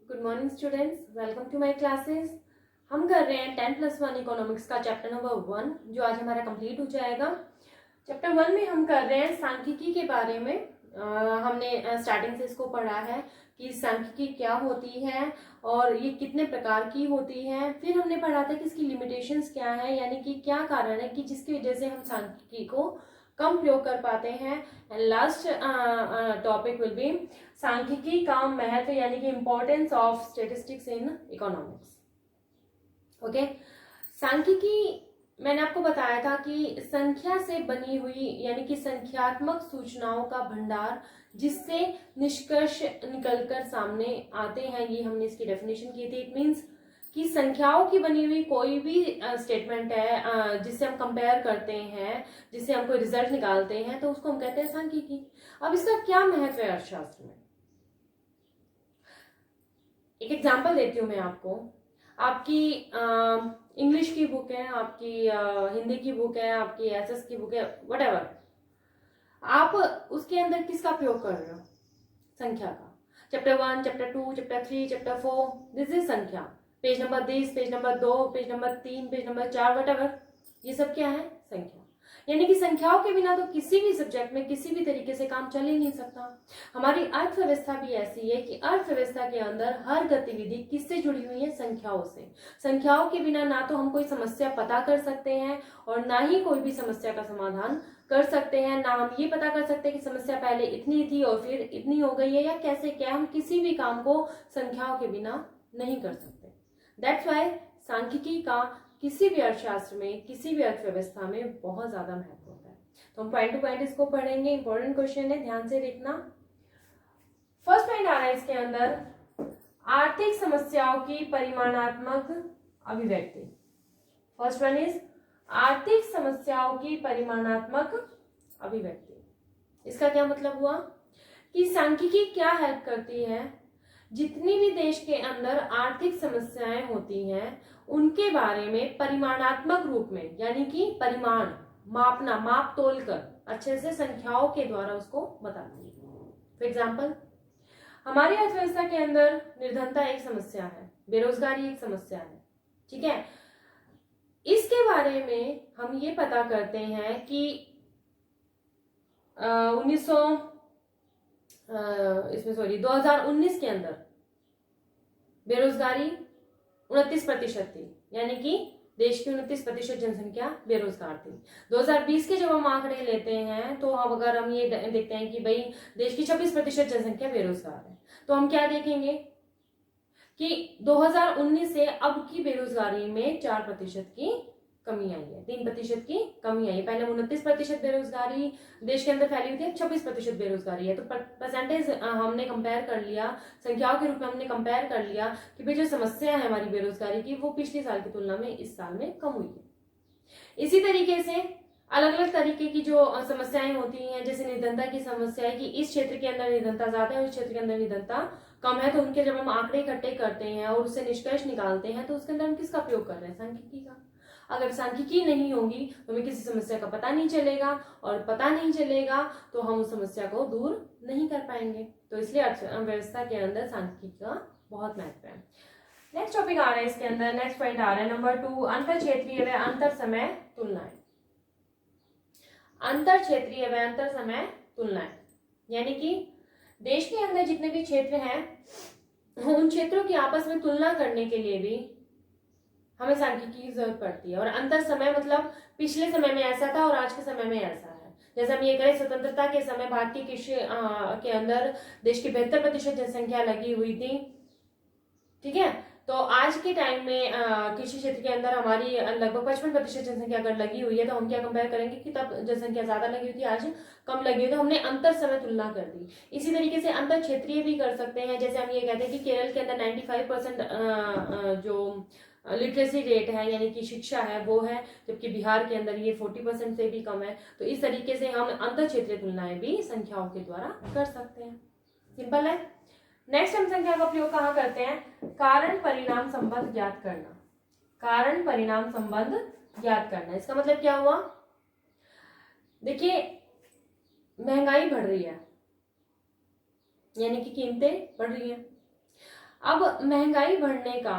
Good morning students, welcome to my classes. हम कर रहे हैं 10+1 इकोनॉमिक्स का चैप्टर नंबर 1 जो आज हमारा कंप्लीट हो जाएगा। चैप्टर 1 में हम कर रहे हैं सांख्यिकी के बारे में। हमने स्टार्टिंग से इसको पढ़ा है कि सांख्यिकी क्या होती है और ये कितने प्रकार की होती है। फिर हमने पढ़ा था कि इसकी लिमिटेशंस क्या है, यानी कि क्या कारण है कि जिसकी वजह से हम सांख्यिकी को कम प्रयोग कर पाते हैं। And last topic will be सांख्यिकी का महत्व, यानी कि importance of statistics in economics. Okay, सांख्यिकी मैंने आपको बताया था कि संख्या से बनी हुई, यानी कि संख्यात्मक सूचनाओं का भंडार जिससे निष्कर्ष निकलकर सामने आते हैं। ये हमने इसकी डेफिनेशन की थी। इट मीन्स कि संख्याओं की बनी हुई कोई भी स्टेटमेंट है जिससे हम कंपेयर करते हैं, जिससे हम कोई रिजल्ट निकालते हैं, तो उसको हम कहते हैं सांख्यिकी। अब इसका क्या महत्व है अर्थशास्त्र में? एक एग्जांपल देती हूँ मैं आपको। आपकी इंग्लिश की बुक है, आपकी हिंदी की बुक है, आपकी एसएस की बुक है, व्हाटएवर, आप उसके अंदर किसका प्रयोग कर रहे हो? संख्या का। Chapter 1, chapter 2, chapter 3, chapter 4, this is संख्या। Page number 10, page number 2, page number 3, page number 4, whatever, ये सब क्या है? संख्या। यानी कि संख्याओं के बिना तो किसी भी सब्जेक्ट में किसी भी तरीके से काम चल ही नहीं सकता। हमारी अर्थव्यवस्था भी ऐसी है कि अर्थव्यवस्था के अंदर हर गतिविधि किससे जुड़ी हुई है? संख्याओं से। संख्याओं के बिना ना तो हम कोई समस्या पता कर सकते हैं और ना ही कोई भी समस्या का समाधान कर सकते हैं, ना हम ये पता कर सकते हैं कि समस्या पहले इतनी थी और फिर इतनी हो गई है या कैसे क्या। हम किसी भी काम को संख्याओं के बिना नहीं कर सकते। दैट्स वाई सांख्यिकी का किसी भी अर्थशास्त्र में, किसी भी अर्थव्यवस्था में बहुत ज्यादा महत्व होता है। तो हम पॉइंट टू पॉइंट इसको पढ़ेंगे। इंपॉर्टेंट क्वेश्चन है, ध्यान से देखना। फर्स्ट पॉइंट आ रहा है इसके अंदर, आर्थिक समस्याओं की परिमाणात्मक अभिव्यक्ति। फर्स्ट वन इज आर्थिक समस्याओं की परिमाणात्मक अभिव्यक्ति। इसका क्या मतलब हुआ कि सांख्यिकी क्या हेल्प करती है? जितनी भी देश के अंदर आर्थिक समस्याएं होती हैं उनके बारे में परिमाणात्मक रूप में, यानी कि परिमाण, मापना, माप तोल कर अच्छे से संख्याओं के द्वारा उसको बताती है। फॉर एग्जाम्पल, हमारी अर्थव्यवस्था के अंदर निर्धनता एक समस्या है, बेरोजगारी एक समस्या है, ठीक है। इसके बारे में हम ये पता करते हैं कि 2019 के अंदर बेरोजगारी 29% थी, यानी कि देश की 29% जनसंख्या बेरोजगार थी। 2020 के जब हम आंकड़े लेते हैं तो अगर हम ये देखते हैं कि भाई देश की 26% जनसंख्या बेरोजगार है, तो हम क्या देखेंगे कि 2019 से अब की बेरोजगारी में 4% की कमी आई है, 3% की कमी आई है। पहले 29% बेरोजगारी देश के अंदर फैली हुई थी, अब 26% बेरोजगारी है। तो परसेंटेज हमने कंपेयर कर लिया, संख्याओं के रूप में हमने कंपेयर कर लिया कि भाई जो समस्या है हमारी बेरोजगारी की, वो पिछले साल की तुलना में इस साल में कम हुई है। इसी तरीके से अलग अलग तरीके की जो समस्याएं होती हैं, जैसे निर्धनता की समस्या है कि इस क्षेत्र के अंदर निर्धनता ज्यादा है और इस क्षेत्र के अंदर निर्धनता कम है, तो उनके जब हम आंकड़े इकट्ठे करते हैं और उससे निष्कर्ष निकालते हैं तो उसके अंदर हम किसका प्रयोग कर रहे हैं? सांख्यिकी का। अगर सांख्यिकी नहीं होगी तो हमें किसी समस्या का पता नहीं चलेगा, और पता नहीं चलेगा तो हम उस समस्या को दूर नहीं कर पाएंगे। तो इसलिए अर्थव्यवस्था के अंदर सांख्यिकी का बहुत महत्व है। नेक्स्ट टॉपिक आ रहा है इसके अंदर, नेक्स्ट पॉइंट आ रहा है नंबर 2, अंतर क्षेत्रीय व अंतर समय तुलनाएं। अंतर क्षेत्रीय व अंतर समय तुलनाएं, यानी कि देश के अंदर जितने भी क्षेत्र हैं उन क्षेत्रों की आपस में तुलना करने के लिए भी हमें सांख्यिकी की जरूरत पड़ती है। और अंतर समय मतलब पिछले समय में ऐसा था और आज के समय में ऐसा है। जैसे हम ये करें, स्वतंत्रता के समय भारतीय कृषि के अंदर देश की 72% जनसंख्या लगी हुई थी, ठीक है। तो आज के टाइम में कृषि क्षेत्र के अंदर हमारी लगभग 55% जनसंख्या अगर लगी हुई है, तो हम क्या कंपेयर करेंगे कि तब जनसंख्या ज्यादा लगी हुई थी, आज कम लगी हुई, तो हमने अंतर समय तुलना कर दी। इसी तरीके से अंतर क्षेत्रीय भी कर सकते हैं। जैसे हम ये कहते हैं कि केरल के अंदर 95% जो लिटरेसी रेट है, यानी कि शिक्षा है, वो है, जबकि बिहार के अंदर ये 40% से भी कम है। तो इस तरीके से हम अंतर क्षेत्रीय तुलनाएं भी संख्याओं के द्वारा कर सकते हैं। सिंपल है। नेक्स्ट हम संख्या का प्रयोग कहाँ करते हैं? कारण परिणाम संबंध ज्ञात करना। कारण परिणाम संबंध ज्ञात करना, इसका मतलब क्या हुआ? देखिए, महंगाई बढ़ रही है, यानी कि कीमतें बढ़ रही हैं। अब महंगाई बढ़ने का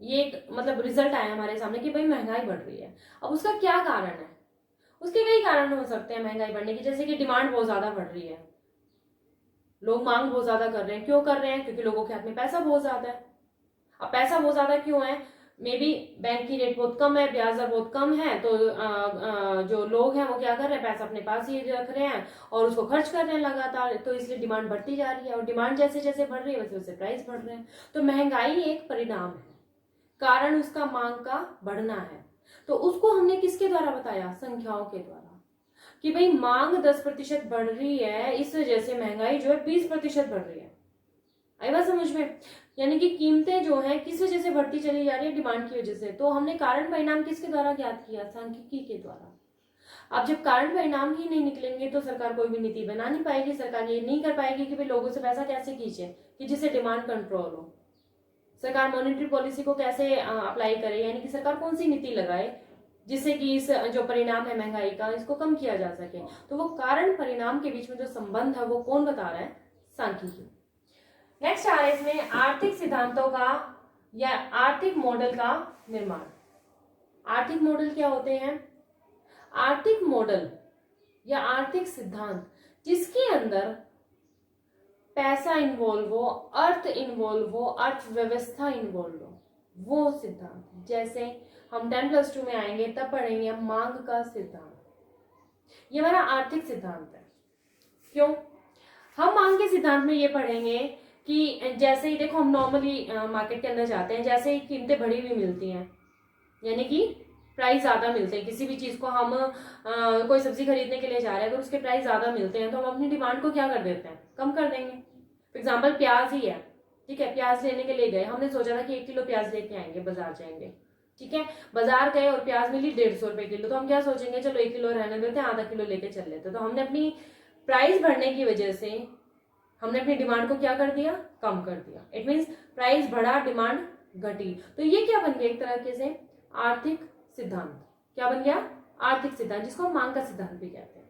ये एक मतलब रिजल्ट आया हमारे सामने कि भाई महंगाई बढ़ रही है। अब उसका क्या कारण है? उसके कई कारण हो सकते हैं महंगाई बढ़ने की, जैसे कि डिमांड बहुत ज्यादा बढ़ रही है, लोग मांग बहुत ज्यादा कर रहे हैं। क्यों कर रहे हैं? क्योंकि लोगों के हाथ में पैसा बहुत ज्यादा है। अब पैसा बहुत ज्यादा क्यों है? मे बी बैंक की रेट बहुत कम है, ब्याज दर बहुत कम है, तो जो लोग हैं वो क्या कर रहे हैं, पैसा अपने पास ही रख रहे हैं और उसको खर्च कर रहे हैं लगातार, तो इसलिए डिमांड बढ़ती जा रही है। और डिमांड जैसे जैसे बढ़ रही है वैसे वैसे प्राइस बढ़ रहे हैं। तो महंगाई एक परिणाम है, कारण उसका मांग का बढ़ना है। तो उसको हमने किसके द्वारा बताया? संख्याओं के द्वारा, कि भाई मांग 10% बढ़ रही है, इस वजह से महंगाई जो है 20% बढ़ रही है। आई बात समझ में? यानी कि कीमतें जो है किस वजह से बढ़ती चली जा रही है? डिमांड की वजह से। तो हमने कारण परिणाम किसके द्वारा ज्ञात किया? सांख्यिकी के द्वारा। अब जब कारण परिणाम ही नहीं निकलेंगे तो सरकार कोई भी नीति बना नहीं पाएगी। सरकार ये नहीं कर पाएगी कि भाई लोगों से पैसा कैसे खींचे कि जिससे डिमांड कंट्रोल हो। सरकार मॉनेटरी पॉलिसी को कैसे अप्लाई करे, यानी कि सरकार कौन सी नीति लगाए जिससे कि इस जो परिणाम है महंगाई का, इसको कम किया जा सके। तो वो कारण परिणाम के बीच में जो संबंध है वो कौन बता रहा है? सांख्यिकी। नेक्स्ट आ रहा है इसमें आर्थिक सिद्धांतों का या आर्थिक मॉडल का निर्माण। आर्थिक मॉडल क्या होते हैं? आर्थिक मॉडल या आर्थिक सिद्धांत जिसके अंदर पैसा इन्वॉल्व हो, अर्थ इन्वॉल्व हो, अर्थव्यवस्था इन्वॉल्व हो, वो सिद्धांत। जैसे हम 10+2 में आएंगे तब पढ़ेंगे मांग का सिद्धांत। ये हमारा आर्थिक सिद्धांत है। क्यों? हम मांग के सिद्धांत में ये पढ़ेंगे कि जैसे ही देखो हम नॉर्मली मार्केट के अंदर जाते हैं, जैसे ही कीमतें बढ़ी हुई मिलती हैं, यानी कि प्राइस ज्यादा मिलते हैं, किसी भी चीज को हम कोई सब्जी खरीदने के लिए जा रहे हैं, अगर उसके प्राइस ज्यादा मिलते हैं तो हम अपनी डिमांड को क्या कर देते हैं? कम कर देंगे। फॉर एग्जाम्पल प्याज ही है, ठीक है, प्याज लेने के लिए गए, हमने सोचा था कि 1 किलो प्याज लेके आएंगे, बाजार जाएंगे, ठीक है, बाजार गए और प्याज मिली 150 रुपए किलो, तो हम क्या सोचेंगे, चलो 1 किलो रहने देते हैं, आधा किलो लेके चल लेते। तो हमने अपनी प्राइस बढ़ने की वजह से हमने अपनी डिमांड को क्या कर दिया? कम कर दिया। इट मीन्स प्राइस बढ़ा, डिमांड घटी। तो ये क्या बन गया? एक तरीके से आर्थिक सिद्धांत। क्या बन गया? आर्थिक सिद्धांत, जिसको हम मांग का सिद्धांत भी कहते हैं।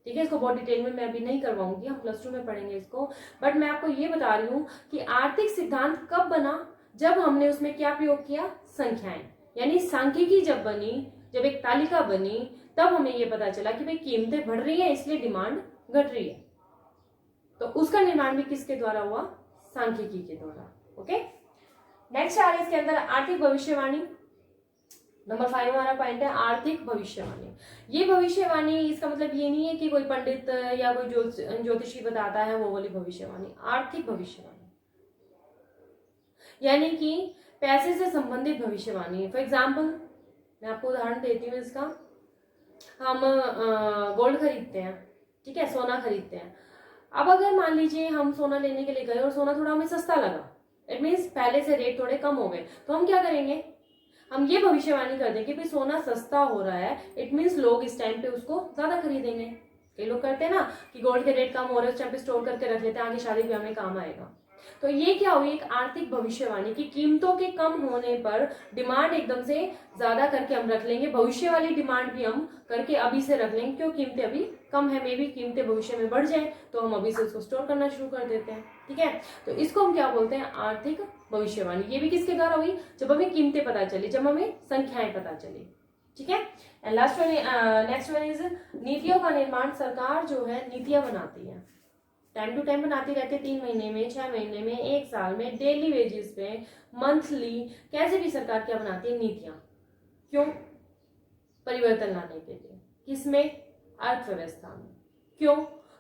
ठीक है, इसको बहुत डिटेल में मैं अभी नहीं करवाऊंगी, हम +2 में पढ़ेंगे इसको। बट मैं आपको ये बता रही हूँ कि आर्थिक सिद्धांत कब बना? जब हमने उसमें क्या प्रयोग किया? संख्याएं, यानी सांख्यिकी जब बनी, जब एक तालिका बनी, तब हमें ये पता चला कि भाई कीमतें बढ़ रही है इसलिए डिमांड घट रही है। तो उसका निर्माण भी किसके द्वारा हुआ? सांख्यिकी के द्वारा। ओके, नेक्स्ट आ रहा है इसके अंदर आर्थिक भविष्यवाणी। नंबर 5 हमारा पॉइंट है आर्थिक भविष्यवाणी। ये भविष्यवाणी, इसका मतलब ये नहीं है कि कोई पंडित या कोई ज्योतिषी बताता है वो वाली भविष्यवाणी। आर्थिक भविष्यवाणी यानी कि पैसे से संबंधित भविष्यवाणी। फॉर एग्जाम्पल मैं आपको उदाहरण देती हूँ इसका। हम गोल्ड खरीदते हैं, ठीक है, सोना खरीदते हैं। अब अगर मान लीजिए हम सोना लेने के लिए गए और सोना थोड़ा हमें सस्ता लगा, इट मीन्स पहले से रेट थोड़े कम हो गए, तो हम क्या करेंगे? हम ये भविष्यवाणी कर दें कि भाई सोना सस्ता हो रहा है, इट मीन्स लोग इस टाइम पे उसको ज्यादा खरीदेंगे। कई लोग करते हैं ना कि गोल्ड के रेट कम हो रहे हैं, उस टाइम पे स्टोर करके रख लेते हैं, आगे शादी ब्याह में काम आएगा। तो ये क्या हुई? एक आर्थिक भविष्यवाणी की कीमतों के कम होने पर डिमांड एकदम से ज्यादा करके हम रख लेंगे। भविष्य वाली डिमांड भी हम करके अभी से रख लेंगे, क्यों? कीमतें अभी कम है, मे भी कीमतें भविष्य में बढ़ जाए, तो हम अभी से उसको स्टोर करना शुरू कर देते हैं। ठीक है, तो इसको हम क्या बोलते हैं? आर्थिक भविष्यवाणी। ये भी किसके द्वारा हुई? जब हमें कीमतें पता चली, जब हमें संख्याएं पता चली। ठीक है, and last one, next one is नीतियों का निर्माण। सरकार जो है नीतियां बनाती है, टाइम टू टाइम बनाती रहती है, 3 महीने में, 6 महीने में, 1 साल में, डेली वेजेस पे, मंथली, कैसे भी सरकार क्या बनाती है? नीतियां। क्यों? परिवर्तन लाने के लिए। किसमें? अर्थव्यवस्था में। क्यों?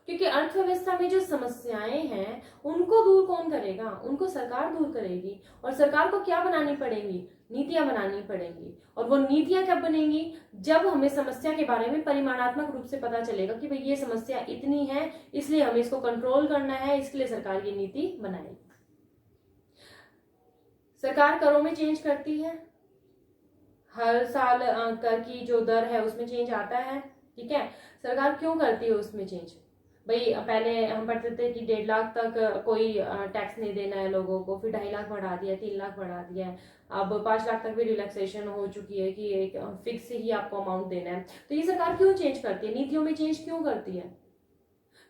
क्योंकि अर्थव्यवस्था में जो समस्याएं हैं उनको दूर कौन करेगा? उनको सरकार दूर करेगी। और सरकार को क्या बनानी पड़ेगी? नीतियां बनानी पड़ेंगी। और वो नीतियां कब बनेंगी? जब हमें समस्या के बारे में परिमाणात्मक रूप से पता चलेगा कि भाई ये समस्या इतनी है, इसलिए हमें इसको कंट्रोल करना है, इसके लिए सरकार ये नीति बनाएगी। सरकार करों में चेंज करती है, हर साल कर की जो दर है उसमें चेंज आता है। ठीक है, सरकार क्यों करती है उसमें चेंज? भाई पहले हम पढ़ते थे कि 1.5 लाख तक कोई टैक्स नहीं देना है लोगों को, फिर 2.5 लाख बढ़ा दिया, 3 लाख बढ़ा दिया है, अब 5 लाख तक भी रिलैक्सेशन हो चुकी है कि एक फिक्स ही आपको अमाउंट देना है। तो ये सरकार क्यों चेंज करती है? नीतियों में चेंज क्यों करती है?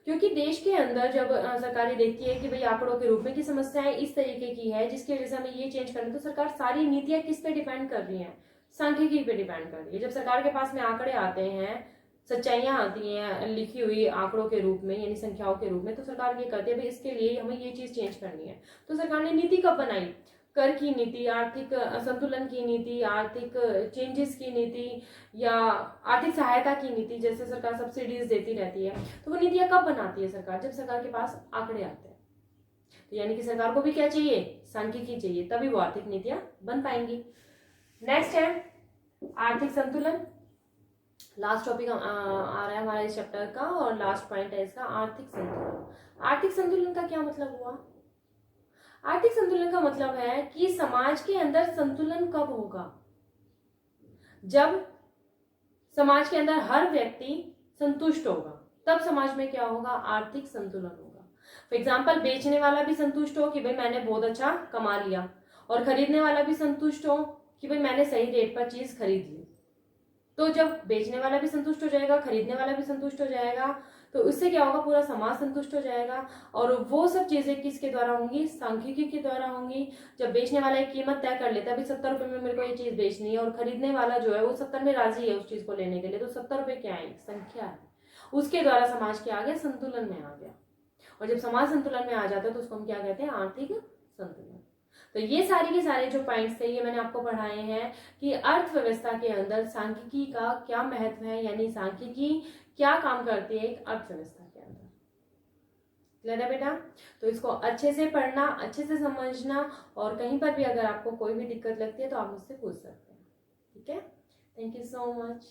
क्योंकि देश के अंदर जब सरकारें देखती है कि भाई आंकड़ों के रूप में की समस्याएं इस तरीके की है जिसकी वजह से हमें ये चेंज करना, तो सरकार सारी नीतियां किस पे डिपेंड कर रही है, सांख्यिकी पे डिपेंड कर रही है। जब सरकार के पास में आंकड़े आते हैं, सच्चाइयां आती हैं लिखी हुई आंकड़ों के रूप में यानी संख्याओं के रूप में, तो सरकार ये करती है भाई इसके लिए हमें ये चीज चेंज करनी है। तो सरकार ने नीति कब बनाई, कर की नीति, आर्थिक संतुलन की नीति, आर्थिक चेंजेस की नीति या आर्थिक सहायता की नीति, जैसे सरकार सब्सिडीज देती रहती है, तो वो नीतियां कब बनाती है सरकार, जब सरकार के पास आंकड़े आते हैं। तो यानी कि सरकार को भी क्या चाहिए, सांख्यिकी चाहिए, तभी वो आर्थिक नीतियां बन पाएंगी। नेक्स्ट है आर्थिक संतुलन। लास्ट टॉपिक आ रहा है हमारा इस चैप्टर का और लास्ट पॉइंट है इसका आर्थिक संतुलन। आर्थिक संतुलन का क्या मतलब हुआ, आर्थिक संतुलन का मतलब है कि समाज के अंदर संतुलन कब होगा, जब समाज के अंदर हर व्यक्ति संतुष्ट होगा, तब समाज में क्या होगा, आर्थिक संतुलन होगा। फॉर एग्जाम्पल, बेचने वाला भी संतुष्ट हो कि भाई मैंने बहुत अच्छा कमा लिया, और खरीदने वाला भी संतुष्ट हो कि भाई मैंने सही रेट पर चीज खरीद ली। तो जब बेचने वाला भी संतुष्ट हो जाएगा, खरीदने वाला भी संतुष्ट हो जाएगा, तो उससे क्या होगा, पूरा समाज संतुष्ट हो जाएगा। और वो सब चीजें किसके द्वारा होंगी, सांख्यिकी के द्वारा होंगी। जब बेचने वाला एक कीमत तय कर लेता है, भाई 70 रुपए में मेरे को ये चीज बेचनी है, और खरीदने वाला जो है वो 70 में राजी है उस चीज को लेने के लिए, तो 70 रुपए क्या है, संख्या है, उसके द्वारा समाज के आगे संतुलन में आ गया। और जब समाज संतुलन में आ जाता है तो उसको हम क्या कहते हैं, आर्थिक संतुलन। तो ये सारे के सारे जो पॉइंट्स थे ये मैंने आपको पढ़ाए हैं कि अर्थव्यवस्था के अंदर सांख्यिकी का क्या महत्व है, यानी सांख्यिकी क्या काम करती है एक अर्थव्यवस्था के अंदर। क्लियर है बेटा? तो इसको अच्छे से पढ़ना, अच्छे से समझना, और कहीं पर भी अगर आपको कोई भी दिक्कत लगती है तो आप मुझसे पूछ सकते हैं। ठीक है, थैंक यू सो मच।